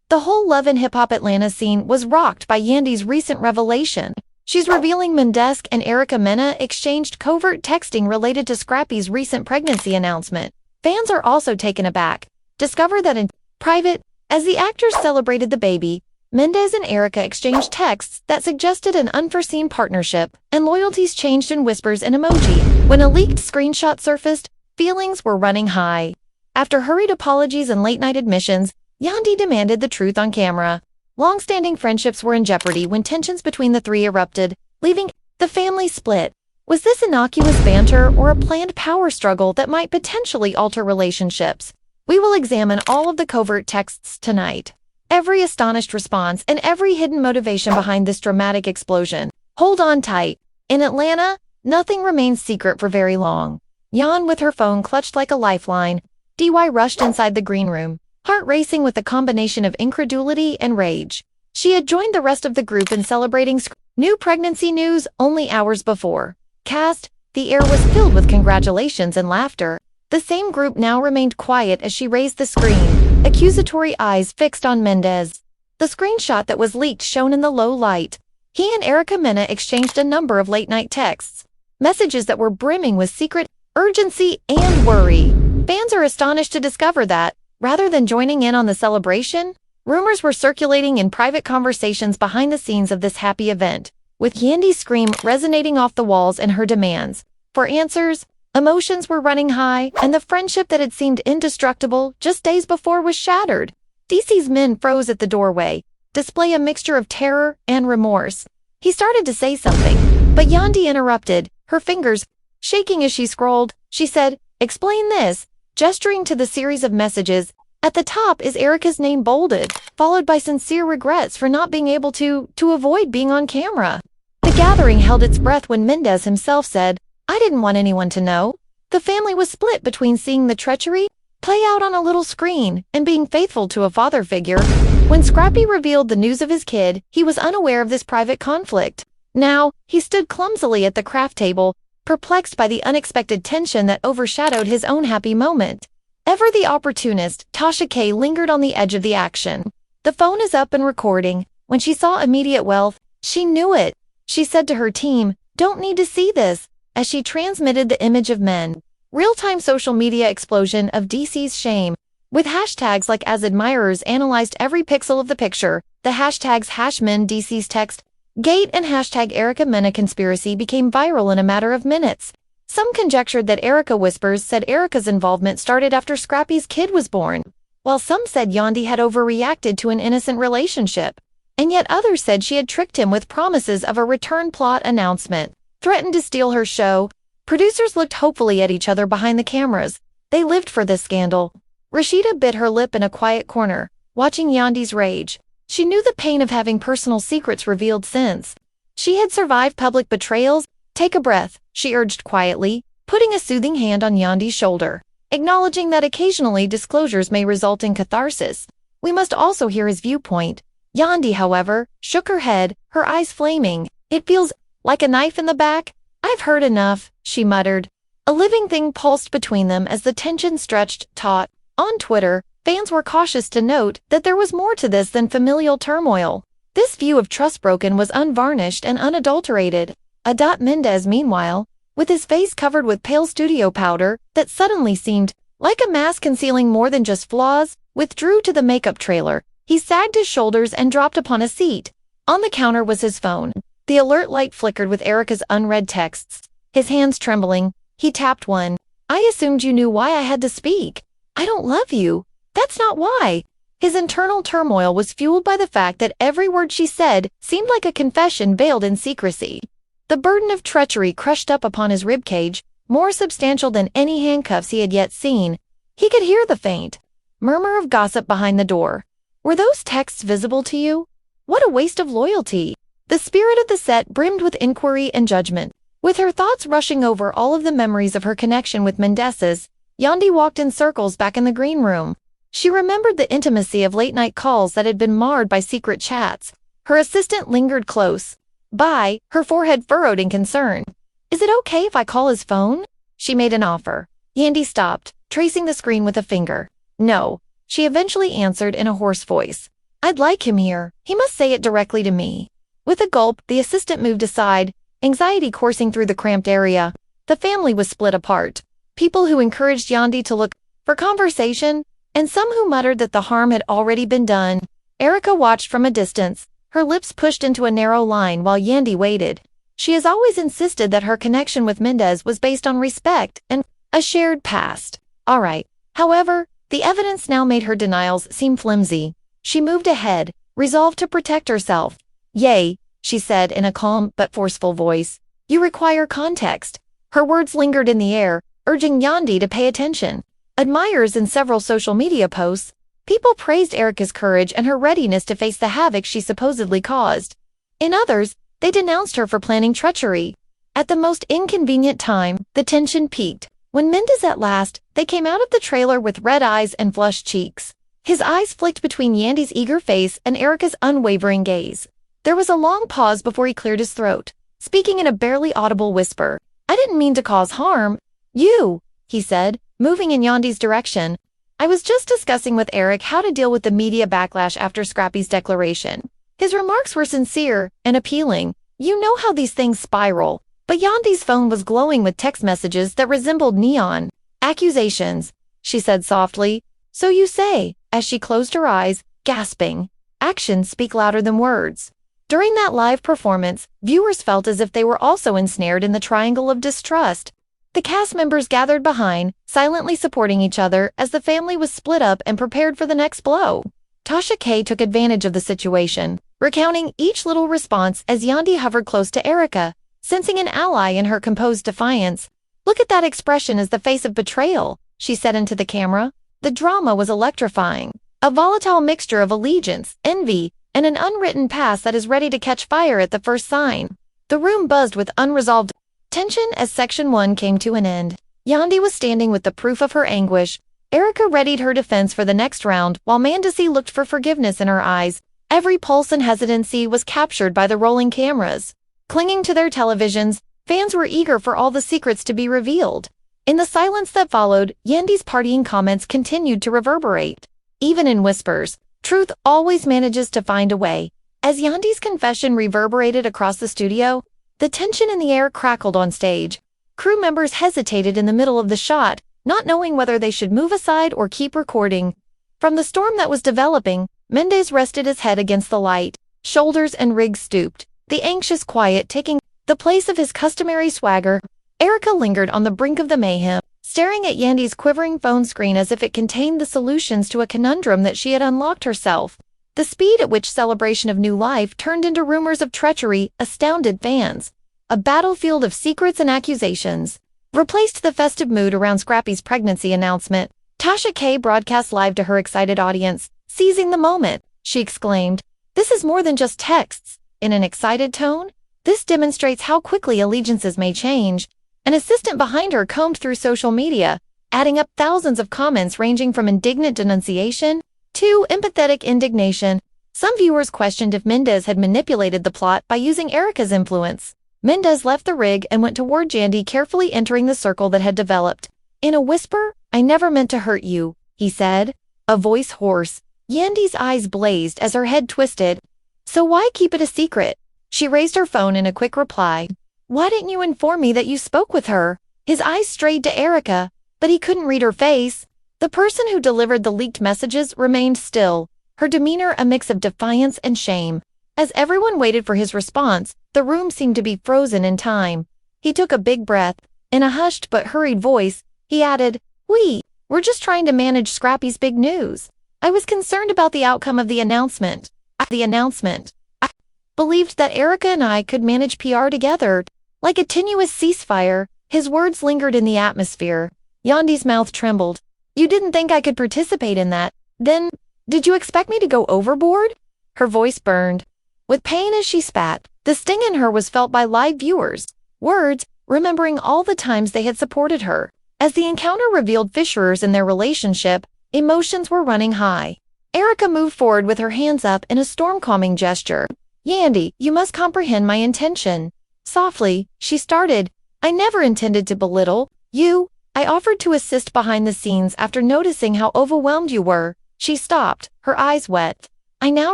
The whole Love and Hip Hop Atlanta scene was rocked by Yandy's recent revelation. She's revealing Mendeecees and Erica Mena exchanged covert texting related to Scrappy's recent pregnancy announcement. Fans are also taken aback. Discover that in private, as the actors celebrated the baby, Mendeecees and Erica exchanged texts that suggested an unforeseen partnership, and loyalties changed in whispers and emoji. When a leaked screenshot surfaced, feelings were running high. After hurried apologies and late-night admissions, Yandy demanded the truth on camera. Long-standing friendships were in jeopardy when tensions between the three erupted, leaving the family split. Was this innocuous banter or a planned power struggle that might potentially alter relationships? We will examine all of the covert texts tonight. Every astonished response and every hidden motivation behind this dramatic explosion. Hold on tight. In Atlanta, nothing remains secret for very long. Yan, with her phone clutched like a lifeline, DY rushed inside the green room, heart racing with a combination of incredulity and rage. She had joined the rest of the group in celebrating new pregnancy news only hours before. Cast, the air was filled with congratulations and laughter. The same group now remained quiet as she raised the screen, accusatory eyes fixed on Mendeecees. The screenshot that was leaked shone in the low light. He and Erica Mena exchanged a number of late-night texts, messages that were brimming with secret urgency and worry. Fans are astonished to discover that, rather than joining in on the celebration, rumors were circulating in private conversations behind the scenes of this happy event, with Yandy's scream resonating off the walls and her demands for answers. Emotions were running high, and the friendship that had seemed indestructible just days before was shattered. DC's men froze at the doorway, display a mixture of terror and remorse. He started to say something, but Yandy interrupted, her fingers shaking as she scrolled. She said, "Explain this," gesturing to the series of messages. At the top is Erica's name bolded, followed by sincere regrets for not being able to avoid being on camera. The gathering held its breath when Mendeecees himself said, "I didn't want anyone to know." The family was split between seeing the treachery play out on a little screen and being faithful to a father figure. When Scrappy revealed the news of his kid, he was unaware of this private conflict. Now, he stood clumsily at the craft table, perplexed by the unexpected tension that overshadowed his own happy moment. Ever the opportunist, Tasha K lingered on the edge of the action. The phone is up and recording. When she saw immediate wealth, she knew it. She said to her team, "Don't need to see this," as she transmitted the image of men. Real-time social media explosion of DC's shame. With hashtags like as admirers analyzed every pixel of the picture, the hashtags #MenDC's text, Gate and hashtag Erica Mena conspiracy became viral in a matter of minutes. Some conjectured that Erica Whispers said Erica's involvement started after Scrappy's kid was born, while some said Yandy had overreacted to an innocent relationship. And yet others said she had tricked him with promises of a return plot announcement, threatened to steal her show. Producers looked hopefully at each other behind the cameras. They lived for this scandal. Rashida bit her lip in a quiet corner, watching Yandy's rage. She knew the pain of having personal secrets revealed since she had survived public betrayals. "Take a breath," she urged quietly, putting a soothing hand on Yandy's shoulder, acknowledging that occasionally disclosures may result in catharsis. "We must also hear his viewpoint." Yandy, however, shook her head, her eyes flaming. "It feels like a knife in the back." "I've heard enough," she muttered. A living thing pulsed between them as the tension stretched taut. On Twitter, fans were cautious to note that there was more to this than familial turmoil. This view of trust broken was unvarnished and unadulterated. Mendeecees, meanwhile, with his face covered with pale studio powder that suddenly seemed like a mask concealing more than just flaws, withdrew to the makeup trailer. He sagged his shoulders and dropped upon a seat. On the counter was his phone. The alert light flickered with Erica's unread texts. His hands trembling, he tapped one. "I assumed you knew why I had to speak. I don't love you. That's not why." His internal turmoil was fueled by the fact that every word she said seemed like a confession veiled in secrecy. The burden of treachery crushed up upon his ribcage, more substantial than any handcuffs he had yet seen. He could hear the faint murmur of gossip behind the door. "Were those texts visible to you? What a waste of loyalty." The spirit of the set brimmed with inquiry and judgment. With her thoughts rushing over all of the memories of her connection with Mendeecees, Yandy walked in circles back in the green room. She remembered the intimacy of late-night calls that had been marred by secret chats. Her assistant lingered close by, her forehead furrowed in concern. "Is it okay if I call his phone?" She made an offer. Yandy stopped, tracing the screen with a finger. "No," she eventually answered in a hoarse voice. I'd like him here. He must say it directly to me. With a gulp, the assistant moved aside, anxiety coursing through the cramped area. The family was split apart. People who encouraged Yandy to look for conversation, and some who muttered that the harm had already been done. Erica watched from a distance, her lips pushed into a narrow line while Yandy waited. She has always insisted that her connection with Mendeecees was based on respect and a shared past. All right. However, the evidence now made her denials seem flimsy. She moved ahead, resolved to protect herself. Yay, she said in a calm but forceful voice. You require context. Her words lingered in the air, urging Yandy to pay attention. Admirers in several social media posts, people praised Erica's courage and her readiness to face the havoc she supposedly caused. In others, they denounced her for planning treachery. At the most inconvenient time, the tension peaked. When Mendeecees at last, they came out of the trailer with red eyes and flushed cheeks. His eyes flicked between Yandy's eager face and Erica's unwavering gaze. There was a long pause before he cleared his throat, speaking in a barely audible whisper. I didn't mean to cause harm. You, he said, moving in Yandy's direction. I was just discussing with Eric how to deal with the media backlash after Scrappy's declaration. His remarks were sincere and appealing. You know how these things spiral. But Yandy's phone was glowing with text messages that resembled neon. Accusations, she said softly. So you say, as she closed her eyes, gasping. Actions speak louder than words. During that live performance, viewers felt as if they were also ensnared in the triangle of distrust. The cast members gathered behind, silently supporting each other as the family was split up and prepared for the next blow. Tasha K took advantage of the situation, recounting each little response as Yandy hovered close to Erica, sensing an ally in her composed defiance. Look at that expression as the face of betrayal, she said into the camera. The drama was electrifying, a volatile mixture of allegiance, envy, and an unwritten past that is ready to catch fire at the first sign. The room buzzed with unresolved tension as Section 1 came to an end. Yandy was standing with the proof of her anguish. Erica readied her defense for the next round, while Mendeecees looked for forgiveness in her eyes. Every pulse and hesitancy was captured by the rolling cameras. Clinging to their televisions, fans were eager for all the secrets to be revealed. In the silence that followed, Yandy's partying comments continued to reverberate. Even in whispers, truth always manages to find a way. As Yandy's confession reverberated across the studio, the tension in the air crackled on stage. Crew members hesitated in the middle of the shot, not knowing whether they should move aside or keep recording. From the storm that was developing, Mendeecees rested his head against the light, shoulders and rig stooped, the anxious quiet taking the place of his customary swagger. Erica lingered on the brink of the mayhem, staring at Yandy's quivering phone screen as if it contained the solutions to a conundrum that she had unlocked herself. The speed at which celebration of new life turned into rumors of treachery astounded fans. A battlefield of secrets and accusations replaced the festive mood around Scrappy's pregnancy announcement. Tasha K broadcast live to her excited audience. Seizing the moment, she exclaimed, "This is more than just texts." In an excited tone, this demonstrates how quickly allegiances may change. An assistant behind her combed through social media, adding up thousands of comments ranging from indignant denunciation to empathetic indignation. Some viewers questioned if Mendeecees had manipulated the plot by using Erica's influence. Mendeecees left the rig and went toward Yandy, carefully entering the circle that had developed. In a whisper, "I never meant to hurt you," he said, a voice hoarse. Yandy's eyes blazed as her head twisted. "So why keep it a secret?" She raised her phone in a quick reply. "Why didn't you inform me that you spoke with her?" His eyes strayed to Erica, but he couldn't read her face. The person who delivered the leaked messages remained still, her demeanor a mix of defiance and shame. As everyone waited for his response, the room seemed to be frozen in time. He took a big breath. In a hushed but hurried voice, he added, We're just trying to manage Scrappy's big news. I was concerned about the outcome of the announcement. I believed that Erica and I could manage PR together. Like a tenuous ceasefire, his words lingered in the atmosphere. Yandy's mouth trembled. You didn't think I could participate in that? Then, did you expect me to go overboard? Her voice burned. With pain as she spat, the sting in her was felt by live viewers. Words, remembering all the times they had supported her. As the encounter revealed fissures in their relationship, emotions were running high. Erica moved forward with her hands up in a storm-calming gesture. Yandy, you must comprehend my intention. Softly, she started. I never intended to belittle you. I offered to assist behind the scenes after noticing how overwhelmed you were. She stopped, her eyes wet. I now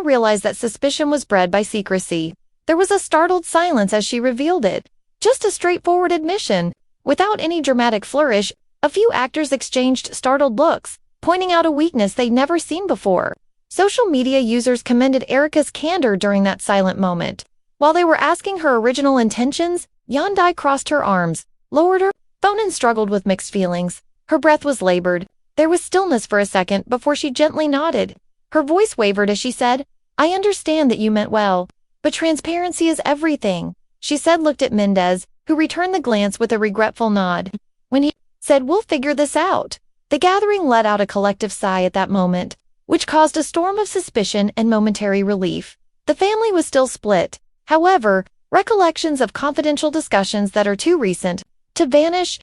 realize that suspicion was bred by secrecy. There was a startled silence as she revealed it. Just a straightforward admission. Without any dramatic flourish, a few actors exchanged startled looks, pointing out a weakness they'd never seen before. Social media users commended Erica's candor during that silent moment. While they were asking her original intentions, Yandy crossed her arms, lowered her phone and struggled with mixed feelings. Her breath was labored. There was stillness for a second before she gently nodded. Her voice wavered as she said, "I understand that you meant well, but transparency is everything," she said, looked at Mendeecees, who returned the glance with a regretful nod. When he said, "We'll figure this out," the gathering let out a collective sigh at that moment, which caused a storm of suspicion and momentary relief. The family was still split. However, recollections of confidential discussions that are too recent to vanish.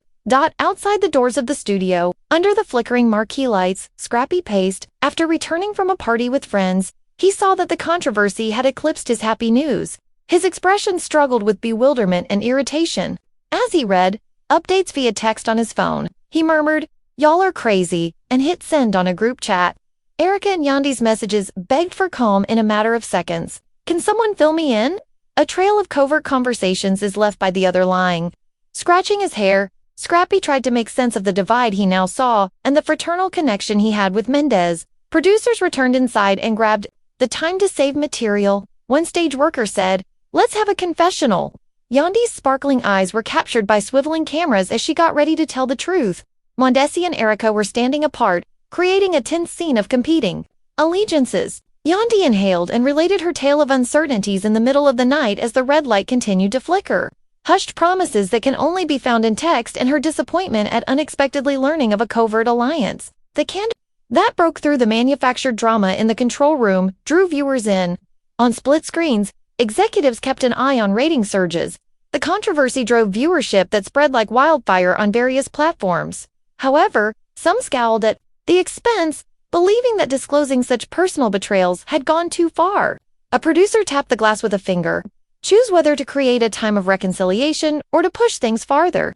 Outside the doors of the studio, under the flickering marquee lights, Scrappy paced. After returning from a party with friends, he saw that the controversy had eclipsed his happy news. His expression struggled with bewilderment and irritation. As he read updates via text on his phone, he murmured, "Y'all are crazy," and hit send on a group chat. Erica and Yandy's messages begged for calm in a matter of seconds. "Can someone fill me in?" A trail of covert conversations is left by the other lying. Scratching his hair, Scrappy tried to make sense of the divide he now saw and the fraternal connection he had with Mendeecees. Producers returned inside and grabbed the time to save material. One stage worker said, "Let's have a confessional." Yandy's sparkling eyes were captured by swiveling cameras as she got ready to tell the truth. Mendeecees and Erica were standing apart, creating a tense scene of competing allegiances. Yandy inhaled and related her tale of uncertainties in the middle of the night as the red light continued to flicker. Hushed promises that can only be found in text and her disappointment at unexpectedly learning of a covert alliance. The candor that broke through the manufactured drama in the control room drew viewers in. On split screens, executives kept an eye on rating surges. The controversy drove viewership that spread like wildfire on various platforms. However, some scowled at the expense, believing that disclosing such personal betrayals had gone too far. A producer tapped the glass with a finger. Choose whether to create a time of reconciliation or to push things farther.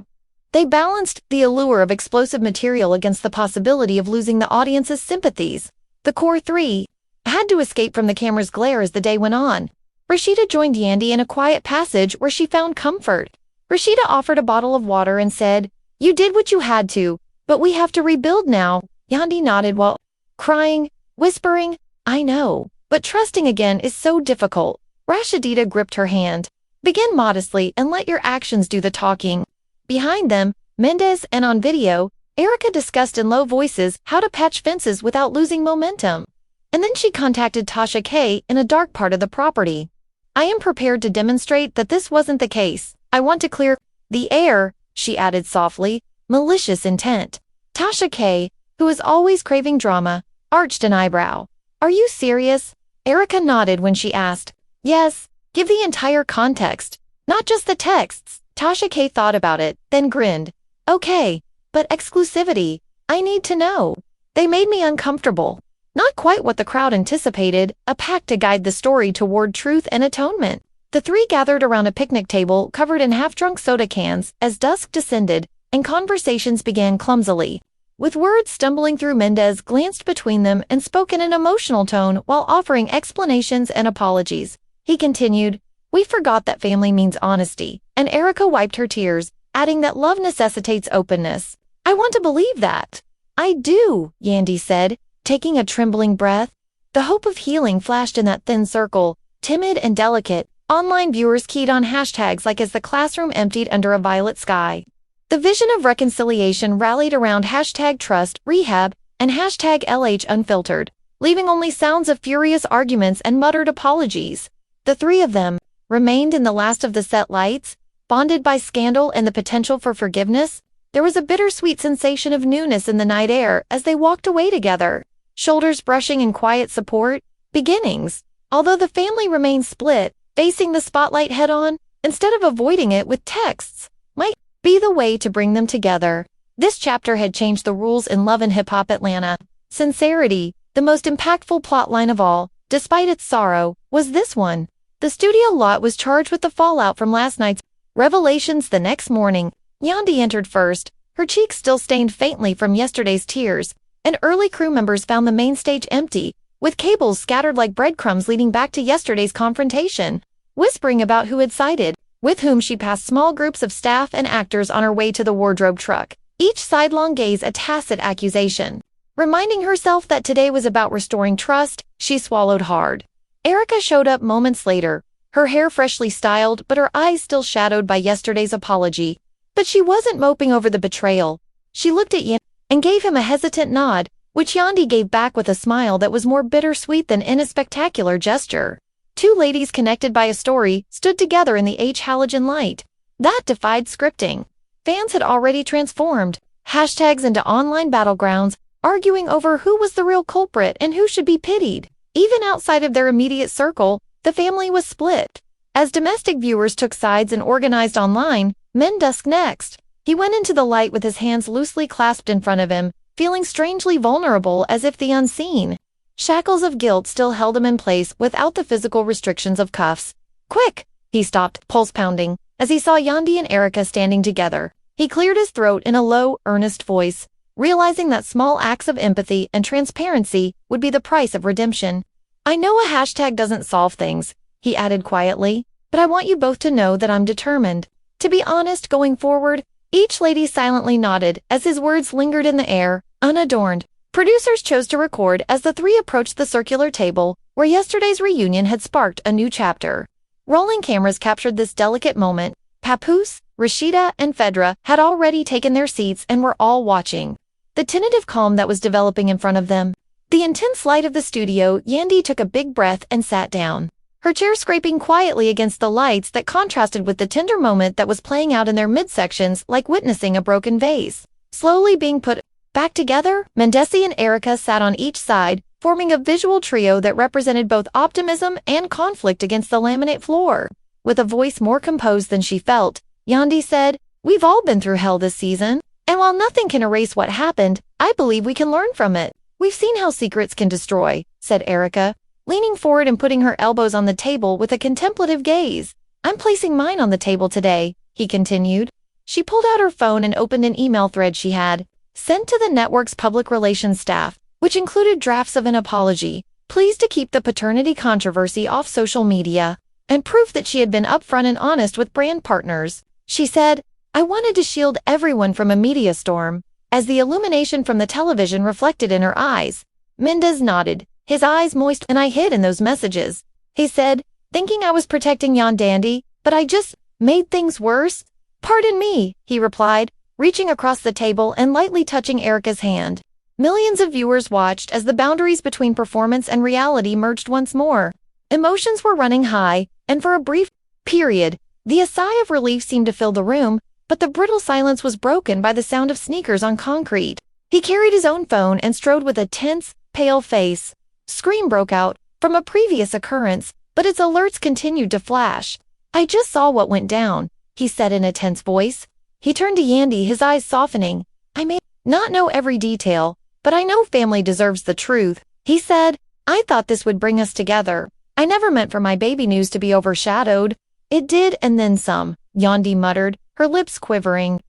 They balanced the allure of explosive material against the possibility of losing the audience's sympathies. The core three had to escape from the camera's glare as the day went on. Rashida joined Yandy in a quiet passage where she found comfort. Rashida offered a bottle of water and said, "You did what you had to, but we have to rebuild now." Yandy nodded while crying, whispering, "I know, but trusting again is so difficult." Rashida gripped her hand. "Begin modestly and let your actions do the talking." Behind them, Mendeecees and on video, Erica discussed in low voices how to patch fences without losing momentum. And then she contacted Tasha K in a dark part of the property. "I am prepared to demonstrate that this wasn't the case. I want to clear the air," she added softly, malicious intent. Tasha K, who is always craving drama, arched an eyebrow. "Are you serious?" Erica nodded when she asked. "Yes, give the entire context, not just the texts." Tasha K thought about it, then grinned. "Okay, but exclusivity. I need to know." They made me uncomfortable. Not quite what the crowd anticipated, a pact to guide the story toward truth and atonement. The three gathered around a picnic table covered in half-drunk soda cans as dusk descended and conversations began clumsily. With words stumbling through, Mendeecees glanced between them and spoke in an emotional tone while offering explanations and apologies. He continued, "We forgot that family means honesty," and Erica wiped her tears, adding that love necessitates openness. "I want to believe that." "I do," Yandy said, taking a trembling breath. The hope of healing flashed in that thin circle, timid and delicate. Online viewers keyed on hashtags like "as the classroom emptied under a violet sky." The vision of reconciliation rallied around hashtag trust rehab and hashtag LH unfiltered, leaving only sounds of furious arguments and muttered apologies. The three of them remained in the last of the set lights, bonded by scandal and the potential for forgiveness. There was a bittersweet sensation of newness in the night air as they walked away together, shoulders brushing in quiet support. Beginnings. Although the family remained split, facing the spotlight head-on, instead of avoiding it with texts, might be the way to bring them together. This chapter had changed the rules in Love and Hip Hop Atlanta. Sincerity, the most impactful plotline of all, despite its sorrow, was this one. The studio lot was charged with the fallout from last night's revelations. The next morning, Yandy entered first, her cheeks still stained faintly from yesterday's tears, and early crew members found the main stage empty, with cables scattered like breadcrumbs leading back to yesterday's confrontation, whispering about who had sided with whom. She passed small groups of staff and actors on her way to the wardrobe truck, each sidelong gaze a tacit accusation. Reminding herself that today was about restoring trust, she swallowed hard. Erica showed up moments later, her hair freshly styled but her eyes still shadowed by yesterday's apology. But she wasn't moping over the betrayal. She looked at Yandy and gave him a hesitant nod, which Yandy gave back with a smile that was more bittersweet than in a spectacular gesture. Two ladies connected by a story stood together in the halogen light. That defied scripting. Fans had already transformed hashtags into online battlegrounds, arguing over who was the real culprit and who should be pitied. Even outside of their immediate circle, the family was split. As domestic viewers took sides and organized online, Mendeecees next. He went into the light with his hands loosely clasped in front of him, feeling strangely vulnerable as if the unseen shackles of guilt still held him in place without the physical restrictions of cuffs. Quick! He stopped, pulse pounding, as he saw Yandy and Erica standing together. He cleared his throat in a low, earnest voice, realizing that small acts of empathy and transparency would be the price of redemption. I know a hashtag doesn't solve things, he added quietly, but I want you both to know that I'm determined. To be honest, going forward, each lady silently nodded as his words lingered in the air, unadorned. Producers chose to record as the three approached the circular table, where yesterday's reunion had sparked a new chapter. Rolling cameras captured this delicate moment. Papoose, Rashida, and Fedra had already taken their seats and were all watching the tentative calm that was developing in front of them. The intense light of the studio, Yandy took a big breath and sat down, her chair scraping quietly against the lights that contrasted with the tender moment that was playing out in their midsections like witnessing a broken vase slowly being put back together. Mendeecees and Erica sat on each side, forming a visual trio that represented both optimism and conflict against the laminate floor. With a voice more composed than she felt, Yandy said, "We've all been through hell this season, and while nothing can erase what happened, I believe we can learn from it. We've seen how secrets can destroy," said Erica, leaning forward and putting her elbows on the table with a contemplative gaze. "I'm placing mine on the table today," he continued. She pulled out her phone and opened an email thread she had sent to the network's public relations staff, which included drafts of an apology, pleased to keep the paternity controversy off social media, and proof that she had been upfront and honest with brand partners. She said, "I wanted to shield everyone from a media storm," as the illumination from the television reflected in her eyes. Mendeecees nodded, his eyes moist. "And I hid in those messages," he said, "thinking I was protecting Yandy, but I just made things worse." "Pardon me," he replied, reaching across the table and lightly touching Erica's hand. Millions of viewers watched as the boundaries between performance and reality merged once more. Emotions were running high, and for a brief period, the sigh of relief seemed to fill the room, but the brittle silence was broken by the sound of sneakers on concrete. He carried his own phone and strode with a tense, pale face. Scream broke out from a previous occurrence, but its alerts continued to flash. "I just saw what went down," he said in a tense voice. He turned to Yandy, his eyes softening. "I may not know every detail, but I know family deserves the truth," he said. "I thought this would bring us together. I never meant for my baby news to be overshadowed." "It did, and then some," Yandy muttered, her lips quivering.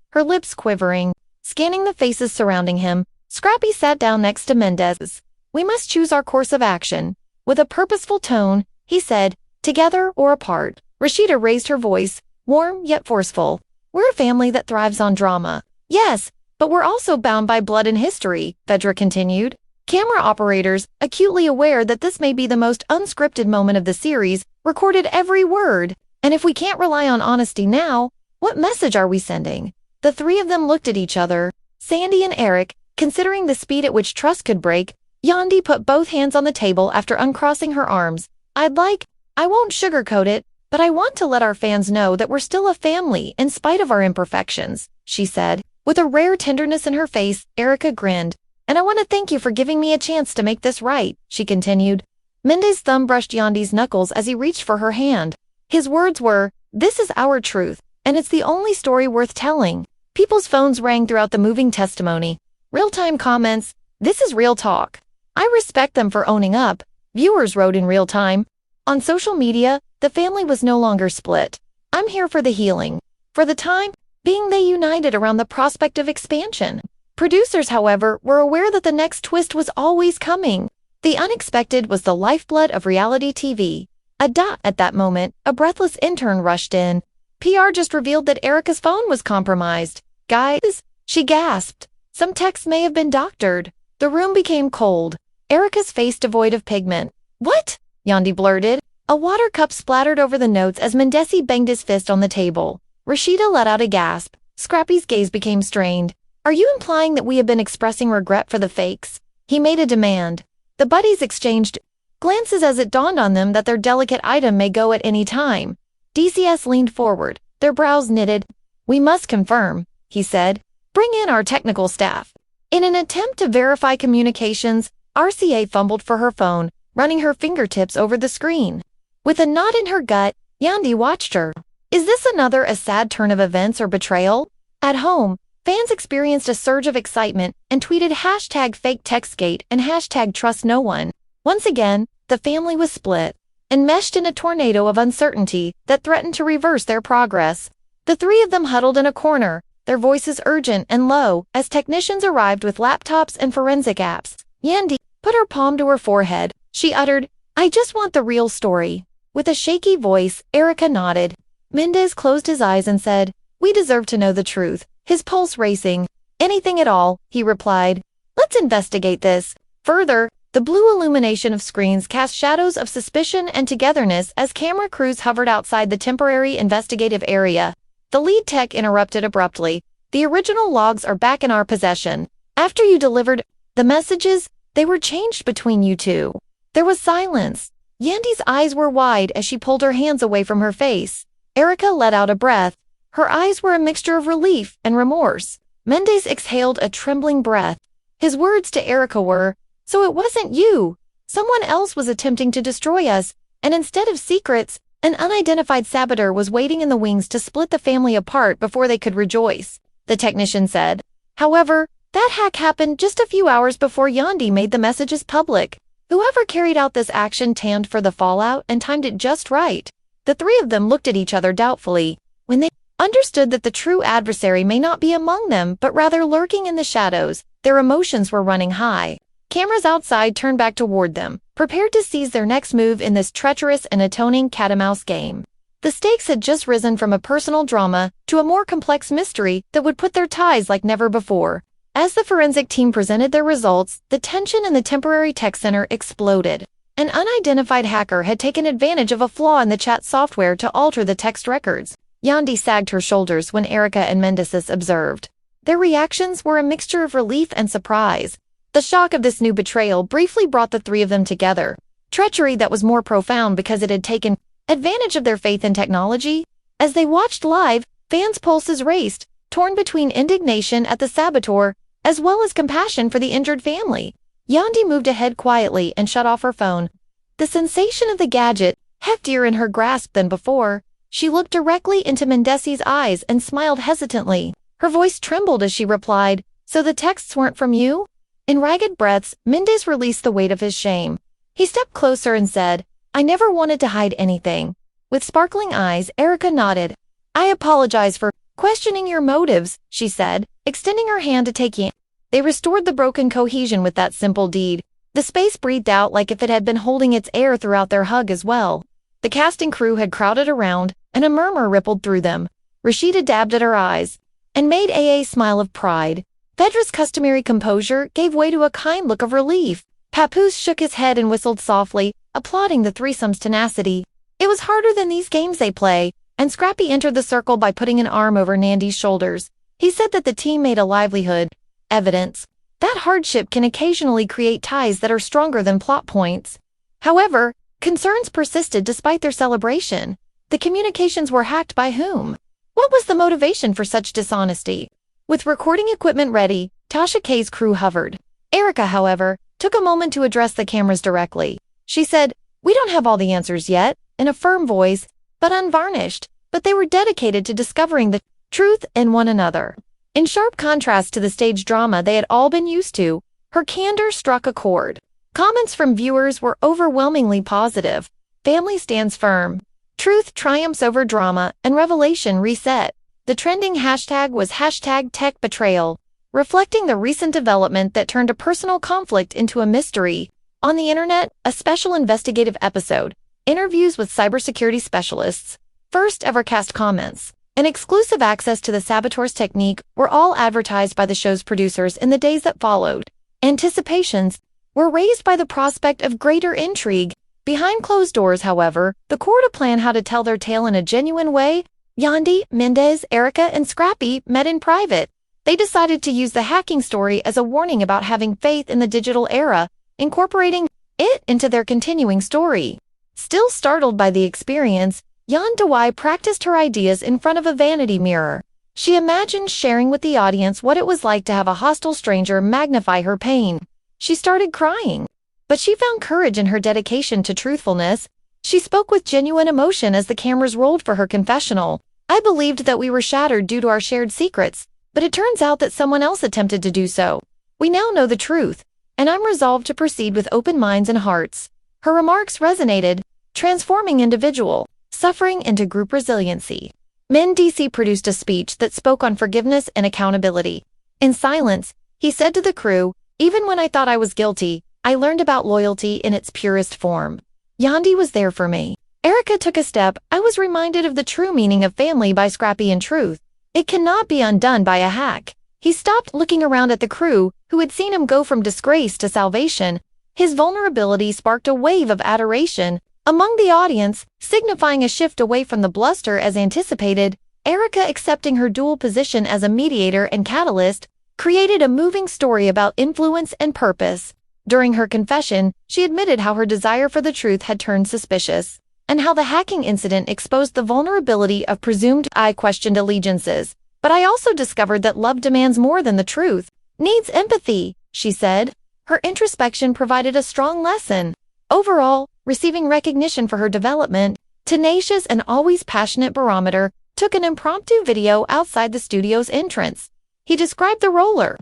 Scanning the faces surrounding him, Scrappy sat down next to Mendeecees. "We must choose our course of action." With a purposeful tone, he said, "Together or apart." Rashida raised her voice, warm yet forceful. "We're a family that thrives on drama." "Yes, but we're also bound by blood and history," Fedra continued. Camera operators, acutely aware that this may be the most unscripted moment of the series, recorded every word. "And if we can't rely on honesty now, what message are we sending?" The three of them looked at each other. Sandy and Eric, considering the speed at which trust could break. Yandy put both hands on the table after uncrossing her arms. I won't sugarcoat it, but I want to let our fans know that we're still a family in spite of our imperfections," she said. With a rare tenderness in her face, Erica grinned. "And I want to thank you for giving me a chance to make this right," she continued. Mendeecees' thumb brushed Yandy's knuckles as he reached for her hand. His words were, "This is our truth, and it's the only story worth telling." People's phones rang throughout the moving testimony. Real-time comments, "This is real talk." "I respect them for owning up," viewers wrote in real time. On social media, the family was no longer split. "I'm here for the healing." For the time being, they united around the prospect of expansion. Producers, however, were aware that the next twist was always coming. The unexpected was the lifeblood of reality TV. At that moment, a breathless intern rushed in. PR just revealed that Erica's phone was compromised. Guys, she gasped. Some texts may have been doctored. The room became cold. Erica's face devoid of pigment. What? Yandy blurted. A water cup splattered over the notes as Mendeecees banged his fist on the table. Rashida let out a gasp. Scrappy's gaze became strained. Are you implying that we have been expressing regret for the fakes? He made a demand. The buddies exchanged glances as it dawned on them that their delicate item may go at any time. DCS leaned forward, their brows knitted. We must confirm, he said. Bring in our technical staff. In an attempt to verify communications, RCA fumbled for her phone, running her fingertips over the screen. With a knot in her gut, Yandy watched her. Is this another a sad turn of events or betrayal? At home, fans experienced a surge of excitement and tweeted #FakeTextGate and #TrustNoOne. Once again, the family was split, enmeshed in a tornado of uncertainty that threatened to reverse their progress. The three of them huddled in a corner, their voices urgent and low, as technicians arrived with laptops and forensic apps. Yandy put her palm to her forehead. She uttered, I just want the real story. With a shaky voice, Erica nodded. Mendeecees closed his eyes and said, We deserve to know the truth. His pulse racing. Anything at all, he replied. Let's investigate this. Further, the blue illumination of screens cast shadows of suspicion and togetherness as camera crews hovered outside the temporary investigative area. The lead tech interrupted abruptly. The original logs are back in our possession. After you delivered the messages, they were changed between you two. There was silence. Yandy's eyes were wide as she pulled her hands away from her face. Erica let out a breath. Her eyes were a mixture of relief and remorse. Mendeecees exhaled a trembling breath. His words to Erica were, So it wasn't you. Someone else was attempting to destroy us, and instead of secrets, an unidentified saboteur was waiting in the wings to split the family apart before they could rejoice, the technician said. However, that hack happened just a few hours before Yandy made the messages public. Whoever carried out this action tanned for the fallout and timed it just right. The three of them looked at each other doubtfully. When they understood that the true adversary may not be among them but rather lurking in the shadows, their emotions were running high. Cameras outside turned back toward them, prepared to seize their next move in this treacherous and atoning cat-and-mouse game. The stakes had just risen from a personal drama to a more complex mystery that would put their ties like never before. As the forensic team presented their results, the tension in the temporary tech center exploded. An unidentified hacker had taken advantage of a flaw in the chat software to alter the text records. Yandy sagged her shoulders when Erica and Mendeecees observed. Their reactions were a mixture of relief and surprise. The shock of this new betrayal briefly brought the three of them together. Treachery that was more profound because it had taken advantage of their faith in technology. As they watched live, fans' pulses raced, torn between indignation at the saboteur as well as compassion for the injured family. Yandy moved ahead quietly and shut off her phone. The sensation of the gadget, heftier in her grasp than before, she looked directly into Mendeecees' eyes and smiled hesitantly. Her voice trembled as she replied, So the texts weren't from you? In ragged breaths, Mendeecees released the weight of his shame. He stepped closer and said, I never wanted to hide anything. With sparkling eyes, Erica nodded. I apologize for questioning your motives, she said, extending her hand to take Yandy. They restored the broken cohesion with that simple deed. The space breathed out like if it had been holding its air throughout their hug as well. The cast and crew had crowded around, and a murmur rippled through them. Rashida dabbed at her eyes and made a smile of pride. Phaedra's customary composure gave way to a kind look of relief. Papoose shook his head and whistled softly, applauding the threesome's tenacity. It was harder than these games they play, and Scrappy entered the circle by putting an arm over Yandy's shoulders. He said that the team made a livelihood. Evidence. That hardship can occasionally create ties that are stronger than plot points. However, concerns persisted despite their celebration. The communications were hacked by whom? What was the motivation for such dishonesty? With recording equipment ready, Tasha K's crew hovered. Erica, however, took a moment to address the cameras directly. She said, We don't have all the answers yet, in a firm voice, but unvarnished, but they were dedicated to discovering the truth in one another. In sharp contrast to the stage drama they had all been used to, her candor struck a chord. Comments from viewers were overwhelmingly positive. Family stands firm. Truth triumphs over drama, and revelation reset. The trending hashtag was #TechBetrayal, reflecting the recent development that turned a personal conflict into a mystery. On the internet, a special investigative episode, interviews with cybersecurity specialists, first ever cast comments, and exclusive access to the saboteur's technique were all advertised by the show's producers in the days that followed. Anticipations were raised by the prospect of greater intrigue. Behind closed doors, however, the core to plan how to tell their tale in a genuine way, Yandy, Mendeecees, Erica, and Scrappy met in private. They decided to use the hacking story as a warning about having faith in the digital era, incorporating it into their continuing story. Still startled by the experience, Yandy practiced her ideas in front of a vanity mirror. She imagined sharing with the audience what it was like to have a hostile stranger magnify her pain. She started crying, but she found courage in her dedication to truthfulness. She spoke with genuine emotion as the cameras rolled for her confessional. "I believed that we were shattered due to our shared secrets, but it turns out that someone else attempted to do so. We now know the truth, and I'm resolved to proceed with open minds and hearts." Her remarks resonated, transforming individual suffering into group resiliency. Mendeecees produced a speech that spoke on forgiveness and accountability. In silence, he said to the crew, "Even when I thought I was guilty, I learned about loyalty in its purest form. Yandy was there for me." Erica took a step. "I was reminded of the true meaning of family by Scrappy and truth. It cannot be undone by a hack." He stopped, looking around at the crew, who had seen him go from disgrace to salvation. His vulnerability sparked a wave of adoration among the audience, signifying a shift away from the bluster as anticipated. Erica, accepting her dual position as a mediator and catalyst, created a moving story about influence and purpose. During her confession, she admitted how her desire for the truth had turned suspicious, and how the hacking incident exposed the vulnerability of presumed. "I questioned allegiances, but I also discovered that love demands more than the truth, needs empathy," she said. Her introspection provided a strong lesson. Overall, receiving recognition for her development, tenacious and always passionate barometer took an impromptu video outside the studio's entrance. He described the roller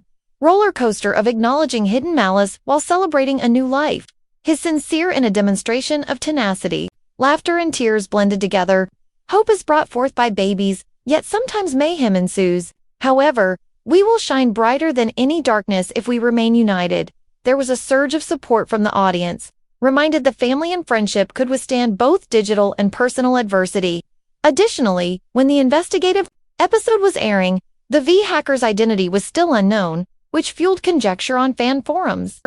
coaster of acknowledging hidden malice while celebrating a new life. His sincere in a demonstration of tenacity. Laughter and tears blended together. Hope is brought forth by babies, yet sometimes mayhem ensues. However, we will shine brighter than any darkness if we remain united. There was a surge of support from the audience, reminded the family and friendship could withstand both digital and personal adversity. Additionally, when the investigative episode was airing, the V-hacker's identity was still unknown, which fueled conjecture on fan forums.